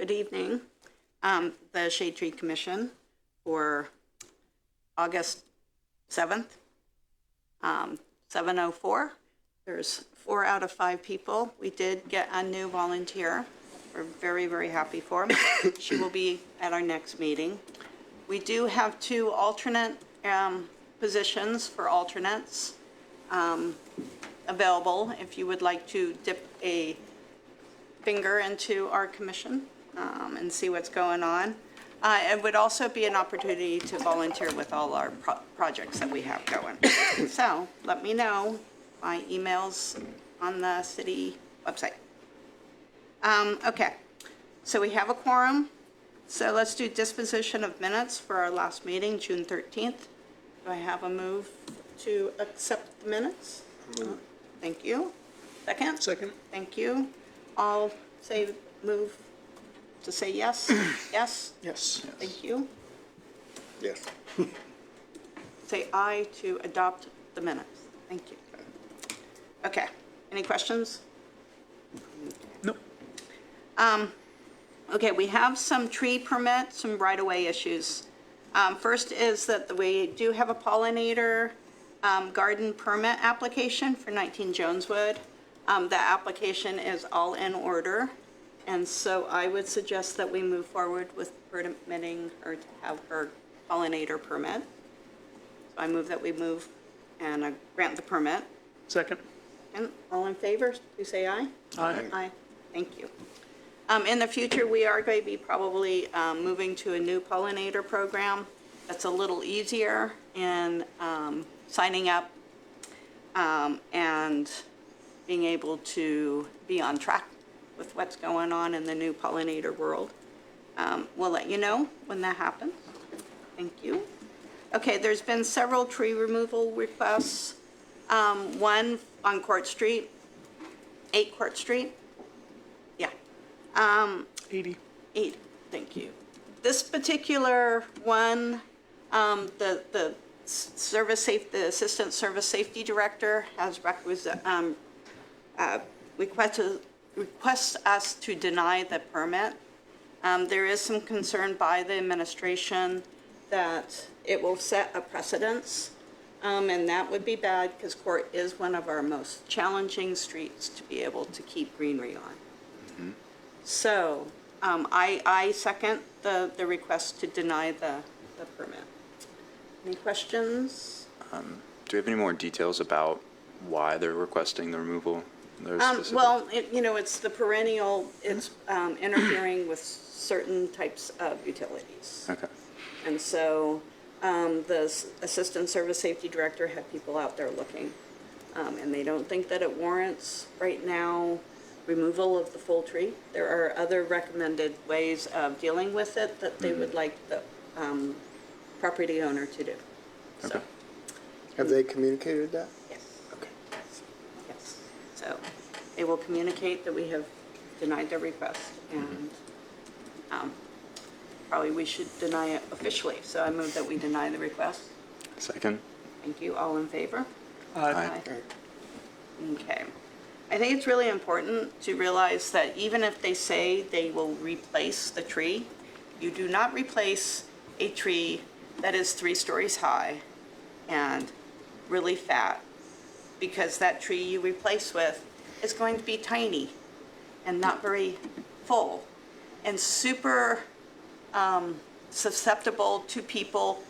Good evening. The Shade Tree Commission for August 7th, 7:04. There's 4 out of 5 people. We did get a new volunteer. We're very, very happy for him. She will be at our next meeting. We do have 2 alternate positions for alternates available if you would like to dip a finger into our commission and see what's going on. It would also be an opportunity to volunteer with all our projects that we have going. So let me know. My email's on the city website. Okay, so we have a quorum. So let's do disposition of minutes for our last meeting, June 13th. Do I have a move to accept the minutes? Thank you. Second? Second. Thank you. All say move to say yes? Yes? Yes. Thank you. Yes. Say aye to adopt the minutes. Thank you. Okay. Any questions? No. Okay, we have some tree permits, some right-of-way issues. First is that we do have a pollinator garden permit application for 19 Joneswood. The application is all in order, and so I would suggest that we move forward with permitting her to have her pollinator permit. So I move that we move and grant the permit. Second. And all in favor, please say aye. Aye. Aye. Thank you. In the future, we are going to be probably moving to a new pollinator program that's a little easier in signing up and being able to be on track with what's going on in the new pollinator world. We'll let you know when that happens. Thank you. Okay, there's been several tree removal requests. One on Court Street, 8 Court Street. Yeah. 80. 8, thank you. This particular one, the Assistant Service Safety Director has requests us to deny the permit. There is some concern by the administration that it will set a precedence, and that would be bad because Court is one of our most challenging streets to be able to keep greenery on. Mm-hmm. So I second the request to deny the permit. Any questions? Do we have any more details about why they're requesting the removal? Well, it's the perennial, it's interfering with certain types of utilities. Okay. And so the Assistant Service Safety Director had people out there looking, and they don't think that it warrants right now removal of the full tree. There are other recommended ways of dealing with it that they would like the property owner to do. Okay. So, Have they communicated that? yes. Okay. Yes. So they will communicate that we have denied their request, and probably we should deny it officially. So I move that we deny the request. Second. Thank you. All in favor? Aye. Okay. I think it's really important to realize that even if they say they will replace the tree, you do not replace a tree that is 3 stories high and really fat, because that tree you replace with is going to be tiny and not very full and super susceptible to people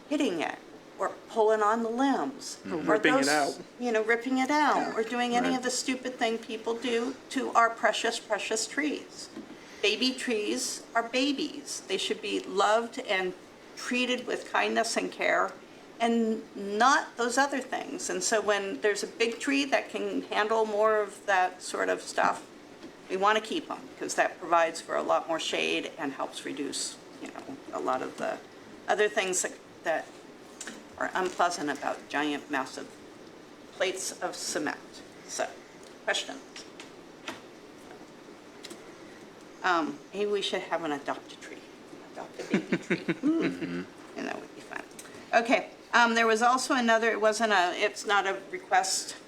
hitting it or pulling on the limbs. Or Ripping it out. Ripping it out, or doing any Right. of the stupid thing people do to our precious, precious trees. Baby trees are babies. They should be loved and treated with kindness and care, and not those other things. And so when there's a big tree that can handle more of that sort of stuff, we want to keep them because that provides for a lot more shade and helps reduce, a lot of the other things that are unpleasant about giant, massive plates of cement. So, questions? Maybe we should have an adopt a tree, adopt a baby tree, and that would be fun. Okay, there was also another. It's not a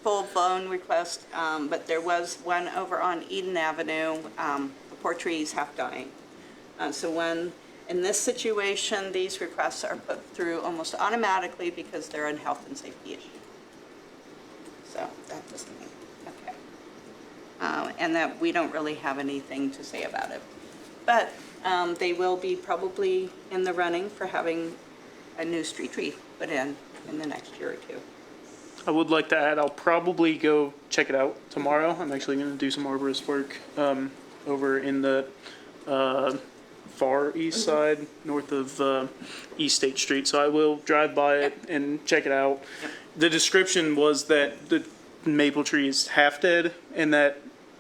full-blown request, but there was one over on Eden Avenue. The poor trees, half dying. So when, in this situation, these requests are put through almost automatically because they're a health and safety issue. So that doesn't mean, okay. And that we don't really have anything to say about it. But they will be probably in the running for having a new street tree put in the next year or two. I would like to add, I'll probably go check it out tomorrow. I'm actually going to do some arborist work over in the far east side, north of East State Street. So I will drive by it and check it out. The description was that the maple tree is half dead and that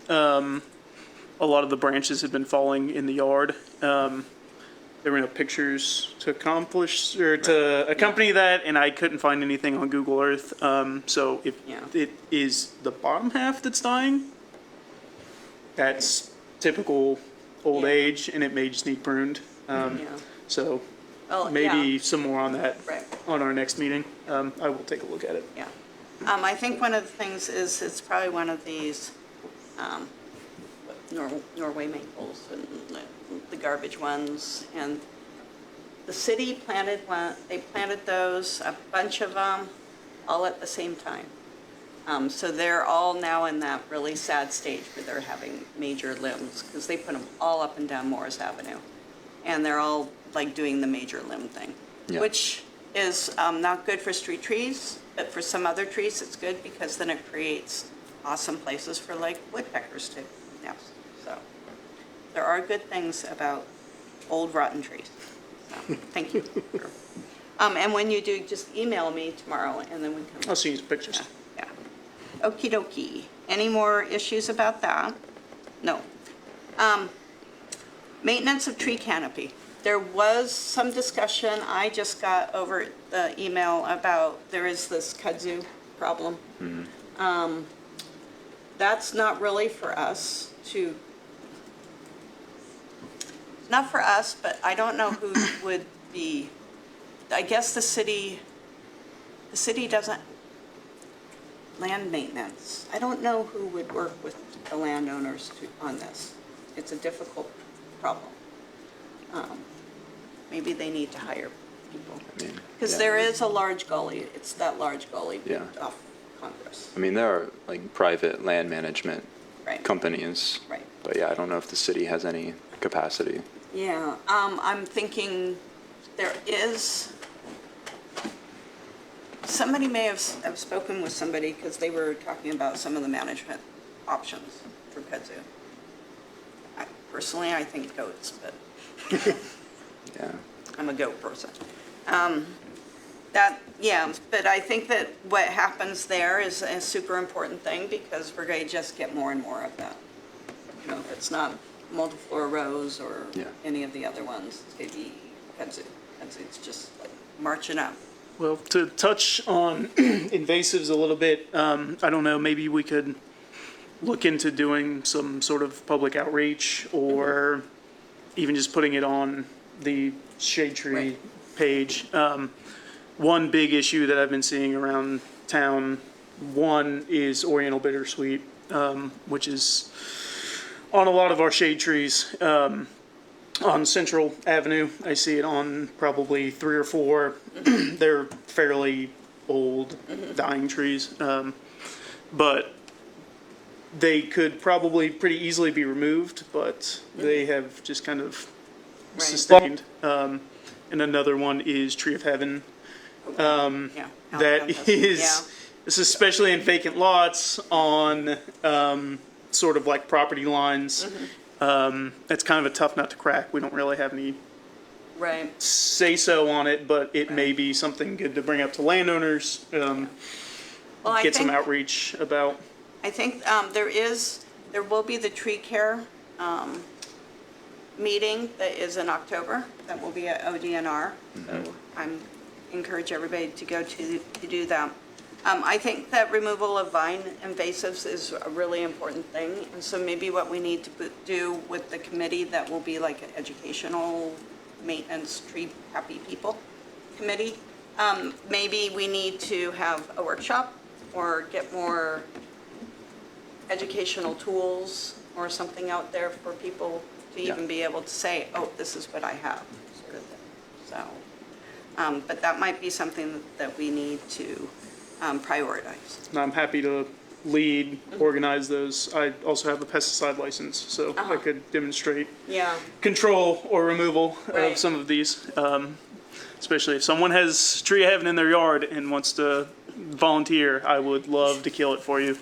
a lot of the branches had been falling in the yard. There were no pictures to accomplish or to accompany that, and I couldn't find anything on Google Earth. So if it is the bottom half that's dying, that's typical old age, and it may just need pruned. So Well, maybe some more on that Right. on our next meeting. I will take a look at it. Yeah. I think one of the things is it's probably one of these Norway maples and the garbage ones. And the city planted one, they planted those, a bunch of them, all at the same time. So they're all now in that really sad stage where they're having major limbs because they put them all up and down Morris Avenue. And they're all like doing the major limb thing, which is not good for street trees, but for some other trees it's good because then it creates awesome places for like woodpeckers to nest. So there are good things about old rotten trees. So, thank you. And when you do, just email me tomorrow and then we can. I'll see you some pictures. Yeah. Okie dokie. Any more issues about that? No. Maintenance of tree canopy. There was some discussion, I just got over the email about there is this kudzu problem. That's not really for us to, not for us, but I don't know who would be, I guess the city doesn't, land maintenance. I don't know who would work with the landowners on this. It's a difficult problem. Maybe they need to hire people. Because there is a large gully, it's that large gully off Congress. I mean, there are like private land management companies. Right. But yeah, I don't know if the city has any capacity. Yeah, I'm thinking there is, somebody may have spoken with somebody because they were talking about some of the management options for kudzu. Personally, I think goats, but Yeah. I'm a goat person. But I think that what happens there is a super important thing because we're going to just get more and more of that. You know, it's not multi-floor rows or any of the other ones. It's going to be kudzu. It's just like marching up. Well, to touch on invasives a little bit, I don't know, maybe we could look into doing some sort of public outreach or even just putting it on the shade tree page. One big issue that I've been seeing around town, one is Oriental bittersweet, which is on a lot of our shade trees. On Central Avenue, I see it on probably 3 or 4. They're fairly old, dying trees, but they could probably pretty easily be removed, but they have just kind of sustained. And another one is Tree of Heaven. That is, especially in vacant lots on sort of like property lines. It's kind of a tough nut to crack. We don't really have any say-so on it, but it may be something good to bring up to landowners, get some outreach about. I think there will be the tree care meeting that is in October. That will be at ODNR. So I encourage everybody to go to do that. I think that removal of vine invasives is a really important thing. And so maybe what we need to do with the committee that will be like an educational maintenance tree happy people committee, maybe we need to have a workshop or get more educational tools or something out there for people to even be able to say, oh, this is what I have, sort of thing. So, but that might be something that we need to prioritize. And I'm happy to lead, organize those. I also have a pesticide license, so I could demonstrate Yeah, control or removal Right. of some of these. Especially if someone has tree of heaven in their yard and wants to volunteer, I would love to kill it for you.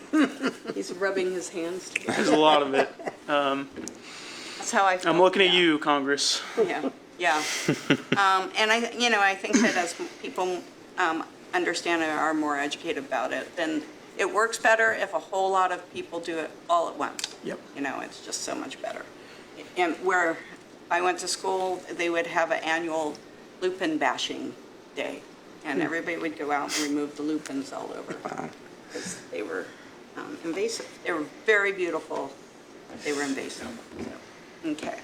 he's rubbing his hands together. There's a lot of it. That's how I feel. I'm looking at you, Congress. Yeah, yeah. And I think that as people understand and are more educated about it, then it works better if a whole lot of people do it all at once. Yep. It's just so much better. And where I went to school, they would have an annual lupin bashing day, and everybody would go out and remove the lupins all over. Because they were invasive. They were very beautiful, but they were invasive. So, okay.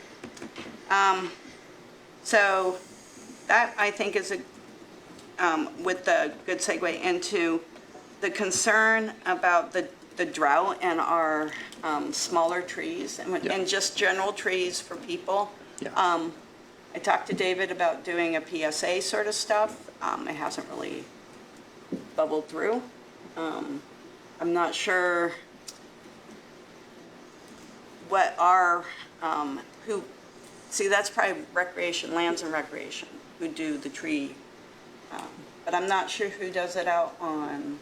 So that, I think, is with the good segue into the concern about the drought and our smaller trees and just general trees for people. Yeah. I talked to David about doing a PSA sort of stuff. It hasn't really bubbled through. I'm not sure what our, that's probably recreation, lands and recreation, who do the tree. But I'm not sure who does it out on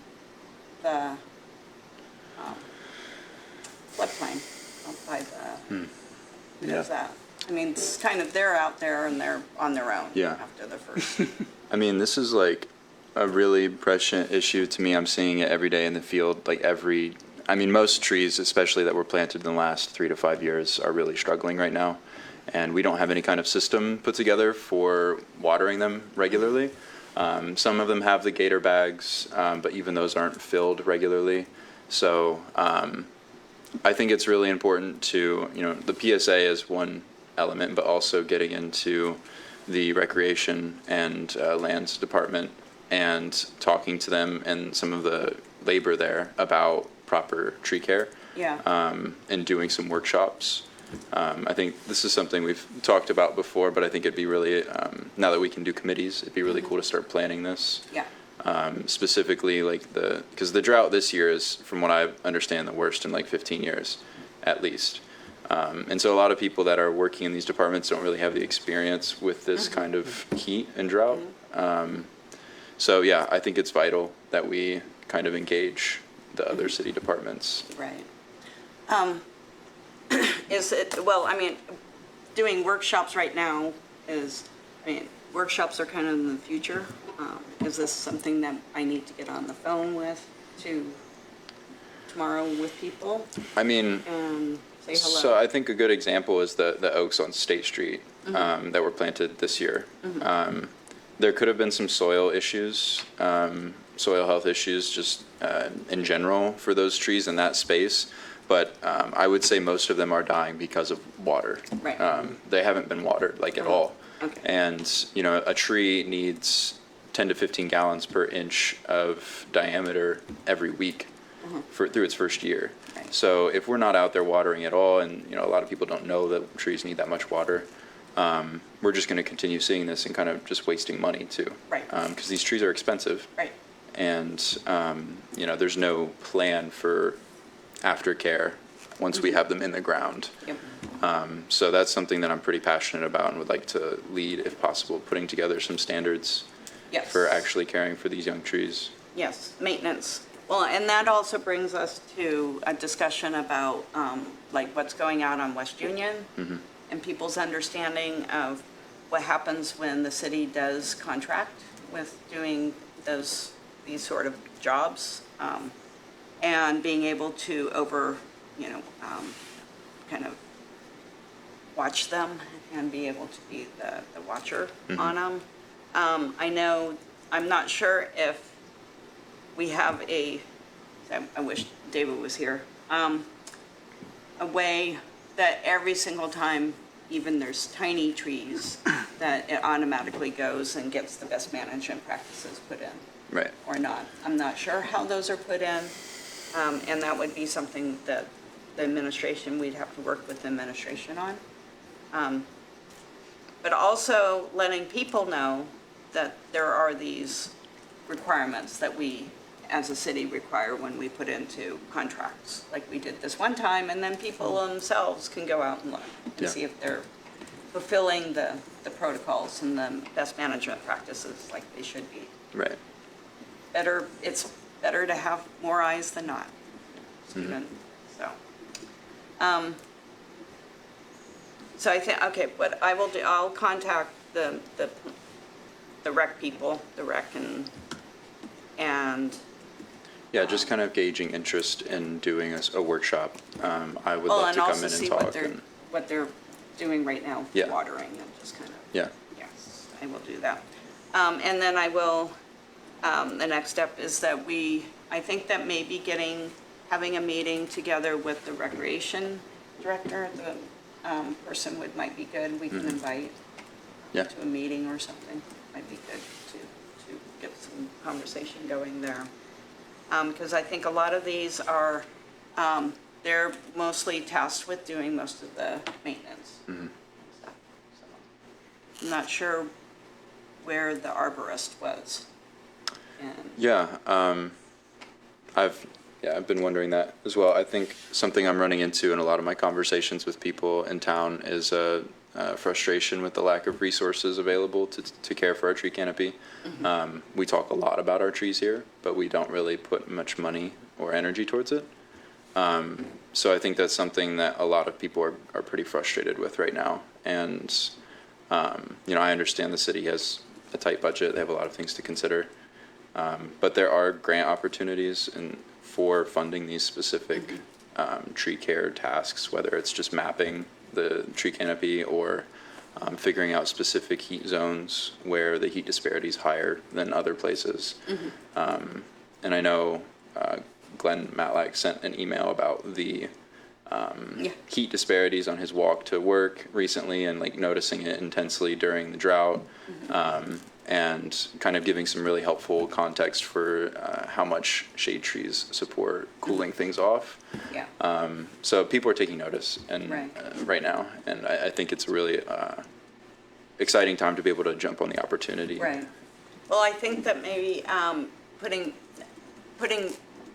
the floodplain, out by the, who does that? I mean, it's kind of, they're out there and they're on their own Yeah. after the first. I mean, this is like a really prescient issue to me. I'm seeing it every day in the field. Most trees, especially that were planted in the last 3 to 5 years, are really struggling right now. And we don't have any kind of system put together for watering them regularly. Some of them have the gator bags, but even those aren't filled regularly. So I think it's really important to, the PSA is one element, but also getting into the recreation and lands department and talking to them and some of the labor there about proper tree care. Yeah. And doing some workshops. I think this is something we've talked about before, but I think it'd be really, now that we can do committees, it'd be really cool to start planning this. Yeah. Specifically, because the drought this year is, from what I understand, the worst in 15 years, at least. And so a lot of people that are working in these departments don't really have the experience with this kind of heat and drought. So yeah, I think it's vital that we kind of engage the other city departments. Right. Doing workshops right now workshops are kind of in the future. Is this something that I need to get on the phone with tomorrow with people and say hello? So I think a good example is the oaks on State Street that were planted this year. There could have been some soil issues, soil health issues just in general for those trees in that space. But I would say most of them are dying because of water. Right. They haven't been watered at all. Okay. And, a tree needs 10 to 15 gallons per inch of diameter every week through its first year. Right. So if we're not out there watering at all, and, a lot of people don't know that trees need that much water, we're just going to continue seeing this and kind of just wasting money too. Right. Because these trees are expensive. Right. And, there's no plan for aftercare once we have them in the ground. Yep. So that's something that I'm pretty passionate about and would like to lead, if possible, putting together some standards Yes. for actually caring for these young trees. Yes, maintenance. Well, and that also brings us to a discussion about what's going on West Union and people's understanding of what happens when the city does contract with doing these sort of jobs, and being able to kind of watch them and be able to be the watcher on them. I'm not sure if we have I wish David was here, a way that every single time, even there's tiny trees, that it automatically goes and gets the best management practices put in. Right. Or not. I'm not sure how those are put in, and that would be something that the administration, we'd have to work with the administration on. But also letting people know that there are these requirements that we, as a city, require when we put into contracts, like we did this one time, and then people themselves can go out and look to Yeah. see if they're fulfilling the protocols and the best management practices like they should be. Right. It's better to have more eyes than not, Stephen, so. So I think, okay, what I will do, I'll contact the rec people, the rec and, Yeah, just kind of gauging interest in doing a workshop. I would well, love and to come also in and see talk. what they're doing right now, Yeah. watering and just kind of. Yeah, Yes, I will do that. And then I will, the next step is that I think that maybe having a meeting together with the recreation director, the person might be good, we can invite yeah, to a meeting or something. Might be good to get some conversation going there. Because I think a lot of these are, they're mostly tasked with doing most of the maintenance. Stuff, so. I'm not sure where the arborist was. And yeah. I've been wondering that as well. I think something I'm running into in a lot of my conversations with people in town is a frustration with the lack of resources available to care for our tree canopy. We talk a lot about our trees here, but we don't really put much money or energy towards it. So I think that's something that a lot of people are pretty frustrated with right now. And, I understand the city has a tight budget. They have a lot of things to consider. But there are grant opportunities for funding these specific tree care tasks, whether it's just mapping the tree canopy or figuring out specific heat zones where the heat disparity is higher than other places. And I know Glenn Matlack sent an email about the heat disparities on his walk to work recently and like noticing it intensely during the drought. And kind of giving some really helpful context for how much shade trees support cooling things off. yeah, So people are taking notice and Right. Right now, and I think it's a really exciting time to be able to jump on the opportunity. right. Well, I think that maybe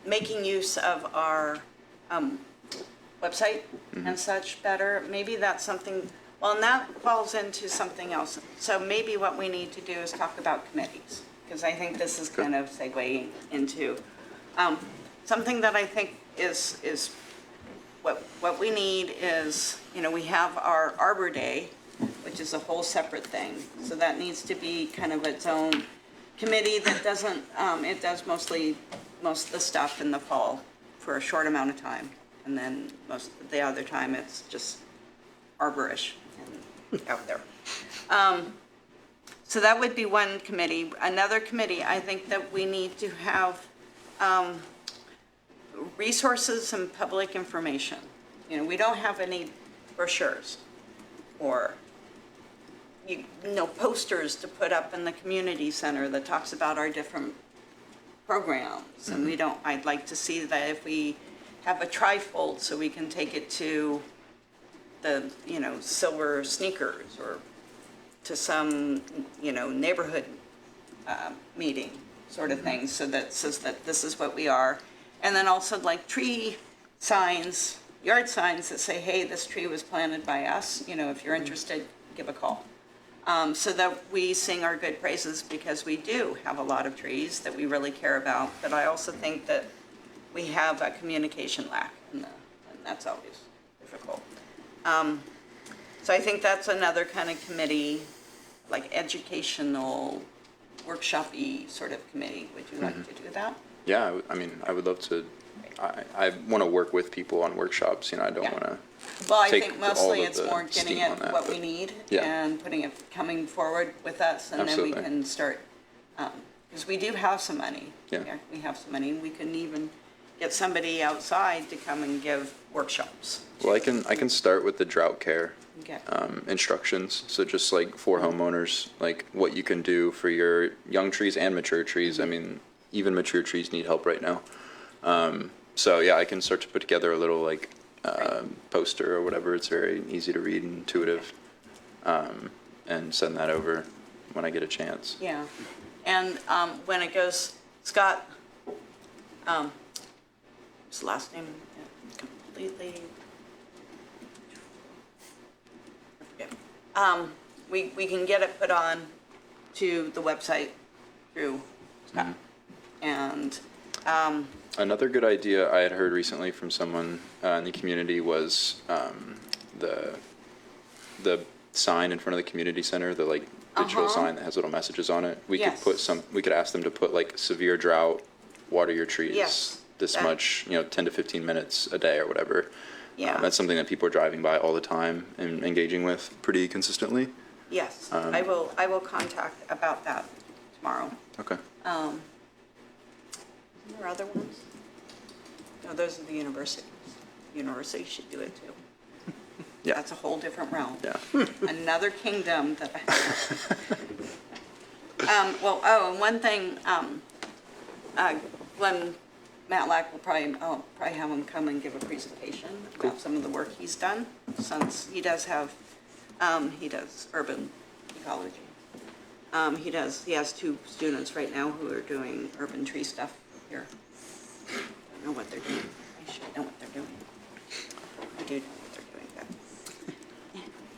making use of our website and such better, maybe that's something. Well, and that falls into something else. So maybe what we need to do is talk about committees, because I think this is kind of segueing into something that I think is what we need is, we have our Arbor Day, which is a whole separate thing. So that needs to be kind of its own committee that doesn't, it does most of the stuff in the fall for a short amount of time. And then most of the other time, it's just arborish and out there. So that would be one committee. Another committee, I think that we need to have resources and public information. We don't have any brochures or posters to put up in the community center that talks about our different programs. And I'd like to see that if we have a trifold so we can take it to the, Silver Sneakers or to some, neighborhood meeting sort of thing, so that says that this is what we are. And then also like tree signs, yard signs that say, hey, this tree was planted by us. If you're interested, give a call. So that we sing our good praises, because we do have a lot of trees that we really care about. But I also think that we have a communication lack, and that's always difficult. So I think that's another kind of committee, like educational, workshop-y sort of committee. Would you like to do that? Yeah, I would love to. I want to work with people on workshops. I don't Yeah. want to. Well, I take think all mostly of it's the more getting steam on at that, what but- we need Yeah. and coming forward with us, and then Absolutely. we can start, because we do have some money. Yeah. We have some money, and we can even get somebody outside to come and give workshops. Well, I can start with the drought care Okay. instructions. So just like for homeowners, like what you can do for your young trees and mature trees. Even mature trees need help right now. So yeah, I can start to put together a little like poster or whatever. It's very easy to read and intuitive. And send that over when I get a chance. Yeah, and when it goes, Scott, his last name completely, I forget. We can get it put on to the website through Scott. And Another good idea I had heard recently from someone in the community was the sign in front of the community center, the like digital sign that has little messages on it. We Yes. could we could ask them to put like severe drought, water your trees. Yes, This that- much, 10 to 15 minutes a day or whatever. Yeah. That's something that people are driving by all the time and engaging with pretty consistently. yes, I will contact about that tomorrow. Okay. Are there other ones? No, those are the universities. Universities should do it too. Yeah. That's a whole different realm. Yeah. Another kingdom that and one thing, Glenn Matlack will probably have him come and give a presentation about some of the work he's done, since he does have, he does urban ecology. He has 2 students right now who are doing urban tree stuff here. I don't know what they're doing. I should know what they're doing. I do know what they're doing,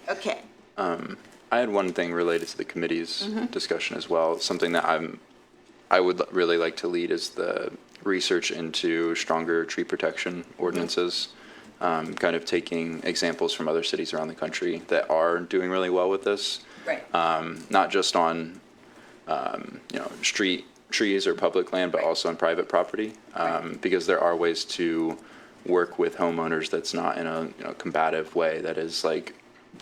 but. Okay. I had one thing related to the committee's discussion as well. Something that I would really like to lead is the research into stronger tree protection ordinances, kind of taking examples from other cities around the country that are doing really well with this. Right. Not just on, street trees or public land, but also on private property, because there are ways to work with homeowners that's not in a combative way, that is like,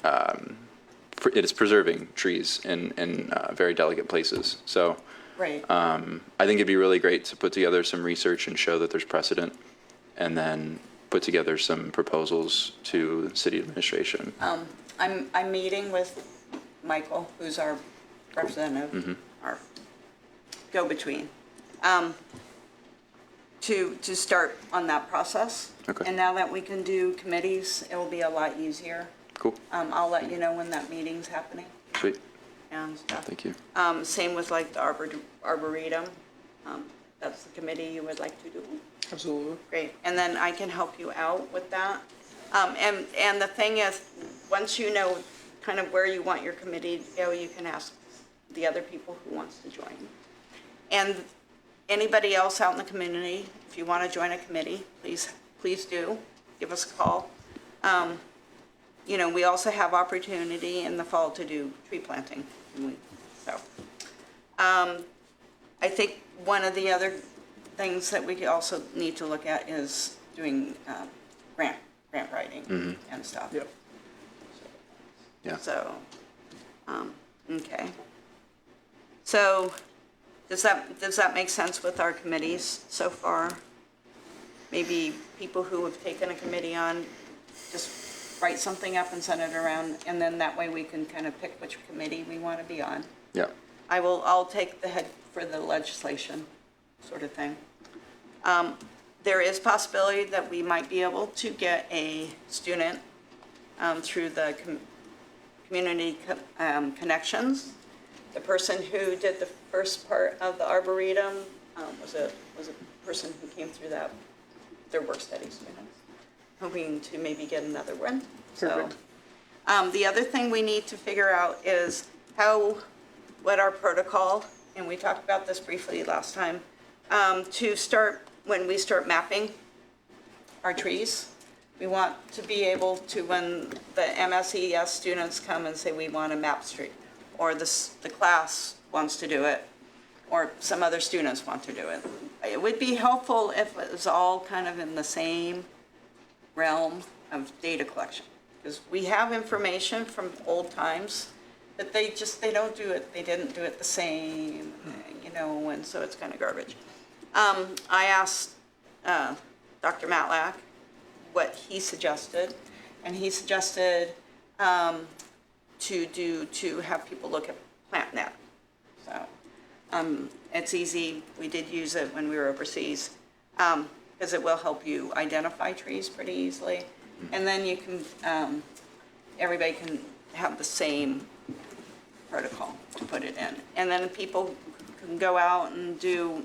it is preserving trees in very delicate places. So Right. I think it'd be really great to put together some research and show that there's precedent, and then put together some proposals to city administration. I'm meeting with Michael, who's our representative, our go-between, to start on that process. Okay. And now that we can do committees, it will be a lot easier. Cool. I'll let you know when that meeting's happening Sweet. and stuff. Thank you. Same with like the Arboretum. That's the committee you would like to do. Absolutely. Great, and then I can help you out with that. And the thing is, once you know kind of where you want your committee to go, you can ask the other people who wants to join. And anybody else out in the community, if you want to join a committee, please do, give us a call. We also have opportunity in the fall to do tree planting. So, I think one of the other things that we also need to look at is doing grant writing and stuff. Yep. Yeah. So, okay. So, does that make sense with our committees so far? Maybe people who have taken a committee on, just write something up and send it around, and then that way we can kind of pick which committee we want to be on. Yeah. I'll take the head for the legislation sort of thing. There is possibility that we might be able to get a student through the community connections. The person who did the first part of the Arboretum was a person who came through that, their work study students, hoping to maybe get another one. Perfect. So, the other thing we need to figure out is what our protocol, and we talked about this briefly last time, to start, when we start mapping our trees, we want to be able to, when the MSES students come and say we want a map street, or the class wants to do it, or some other students want to do it. It would be helpful if it was all kind of in the same realm of data collection, because we have information from old times, but they don't do it, they didn't do it the same, and so it's kind of garbage. I asked Dr. Matlack what he suggested, and he suggested to have people look at PlantNet. So it's easy. We did use it when we were overseas, because it will help you identify trees pretty easily. And then you can, everybody can have the same protocol to put it in. And then people can go out and do,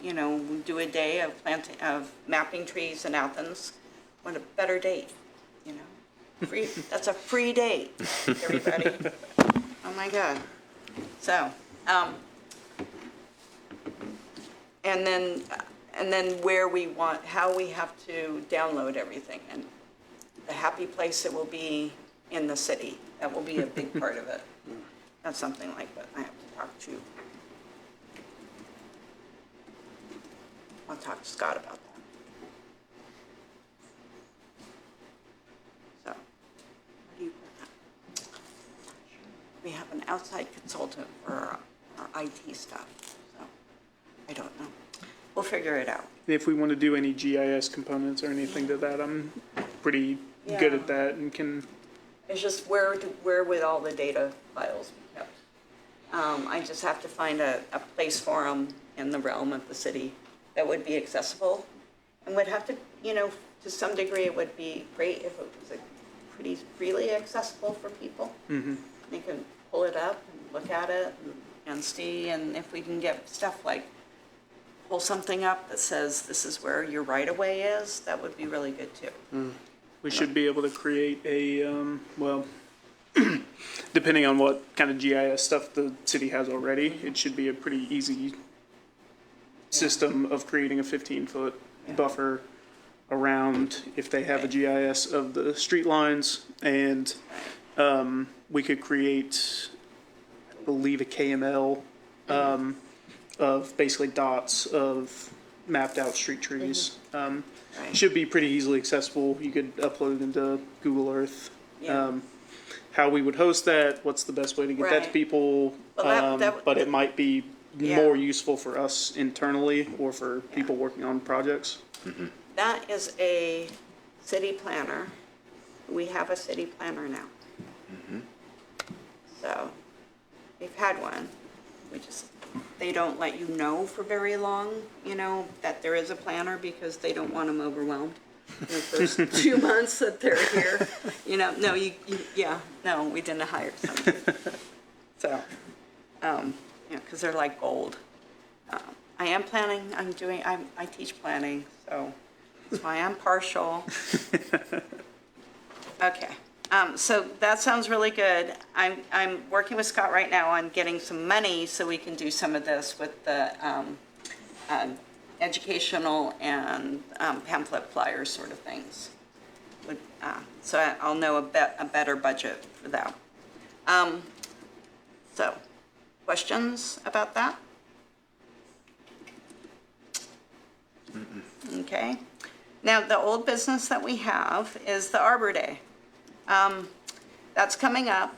do a day of planting, of mapping trees in Athens. What a better date, Free, that's a free date, everybody. Oh my God. So, and then where we want, how we have to download everything, and the happy place it will be in the city. That will be a big part of it. That's something like that I have to talk to. I'll talk to Scott about that. So, where do you put that? We have an outside consultant for our IT stuff, so I don't know. We'll figure it out. If we want to do any GIS components or anything to that, I'm pretty good Yeah. at that and can, It's just where would all the data files be kept? I just have to find a place for them in the realm of the city that would be accessible, and would have to, to some degree, it would be great if it was pretty freely accessible for people. They can pull it up and look at it and see, and if we can get stuff like pull something up that says this is where your right-of-way is, that would be really good too. we should be able to create a, well, depending on what kind of GIS stuff the city has already, it should be a pretty easy system of creating a 15-foot buffer around if they have a GIS of the street lines, and we could create, I believe, a KML of basically dots of mapped out street trees. Right. Should be pretty easily accessible. You could upload it into Google Earth. Yeah. How we would host that, what's the best way to get that to Right. people, Well, that- but it might be Yeah. more useful for us internally or for people working on projects. That is a city planner. We have a city planner now. So, we've had one. They don't let you know for very long, that there is a planner because they don't want them overwhelmed in the first 2 months that they're here. No, we didn't hire somebody. So, because they're like gold. I am planning, I teach planning, so that's why I'm partial. Okay, so that sounds really good. I'm working with Scott right now on getting some money so we can do some of this with the educational and pamphlet flyers sort of things. So I'll know a better budget for that. So, questions about that? Okay. Now, the old business that we have is the Arbor Day. That's coming up.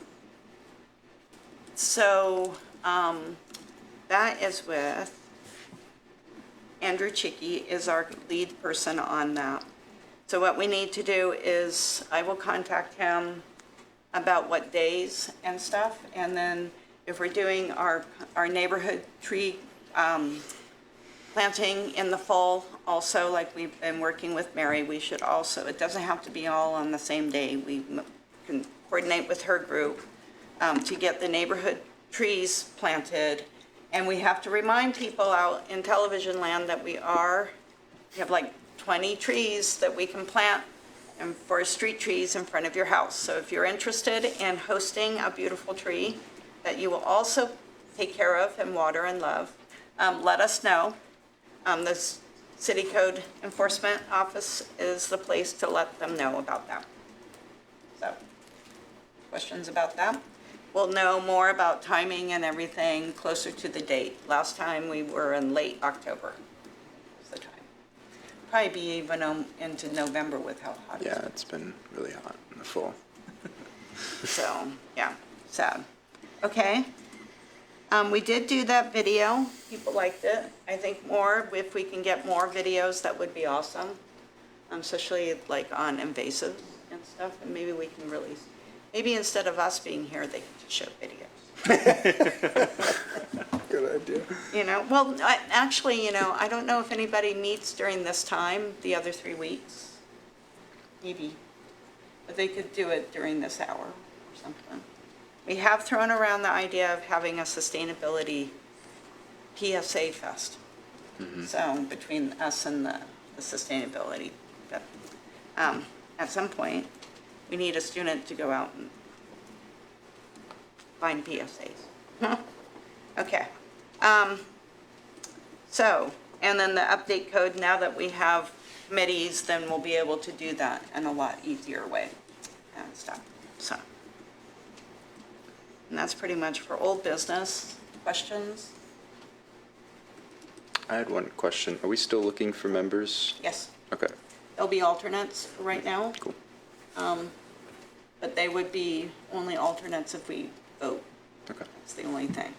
So, that is with Andrew Chicky is our lead person on that. So what we need to do is I will contact him about what days and stuff, and then if we're doing our neighborhood tree planting in the fall also, like we've been working with Mary, we should also, it doesn't have to be all on the same day. We can coordinate with her group to get the neighborhood trees planted. And we have to remind people out in television land that we have like 20 trees that we can plant and for street trees in front of your house. So if you're interested in hosting a beautiful tree that you will also take care of and water and love, let us know. The City Code Enforcement Office is the place to let them know about that. So, questions about that? We'll know more about timing and everything closer to the date. Last time we were in late October was the time. Probably be even into November with how hot it is. Yeah, it's been really hot in the fall. So, yeah, sad. Okay. We did do that video. People liked it. I think if we can get more videos, that would be awesome. Especially like on invasive and stuff. And maybe we can release, maybe instead of us being here, they can just show videos. Good idea. Well, I don't know if anybody meets during this time, the other 3 weeks. Maybe. but they could do it during this hour or something. We have thrown around the idea of having a sustainability PSA fest. So between us and the sustainability, but, at some point, we need a student to go out and find PSAs. Okay. So, and then the update code, now that we have committees, then we'll be able to do that in a lot easier way and stuff, so. And that's pretty much for old business. Questions? I had one question. Are we still looking for members? Yes, Okay, there'll be alternates for right now, cool. but they would be only alternates if we vote. Okay. That's the only thing.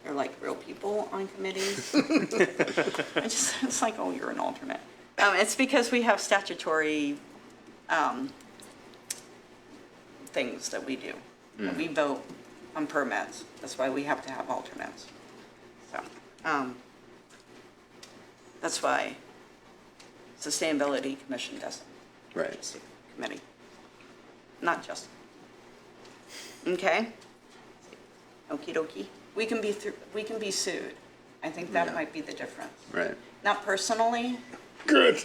They're like real people on committees. It's like, oh, you're an alternate. It's because we have statutory things that we do. And we vote on permits. That's why we have to have alternates. So, that's why Sustainability Commission doesn't. Right. Just a committee. Not just. Okay? Okie dokie. We can be sued. I think that Yeah. might be the difference. Right. Not personally. Good.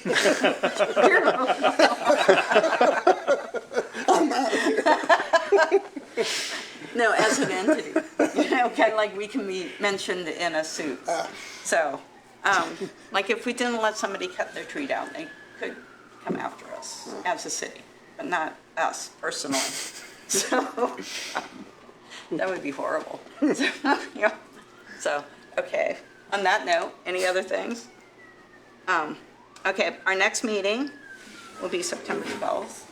No, as an entity. You know, kind of like we can be mentioned in a suit. So, like if we didn't let somebody cut their tree down, they could come after us as a city, but not us personally. So, that would be horrible. Yeah. So, okay. On that note, any other things? Okay, our next meeting will be September 12th.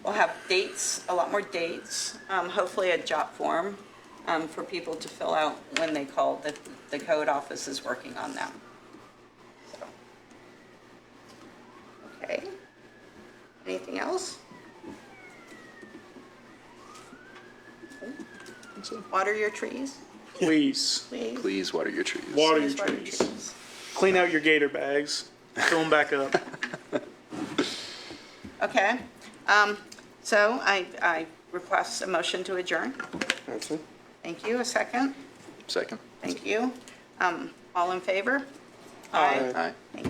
We'll have dates, a lot more dates, hopefully a job form for people to fill out when they call. The code office is working on that. So, okay. Anything else? Water your trees, Please, please. Please water your trees. water your Please water trees. Clean out your gator bags. Fill them back up. Okay. So I request a motion to adjourn. Thank you. A second? Second. Thank you. All in favor? Aye. Aye. Thank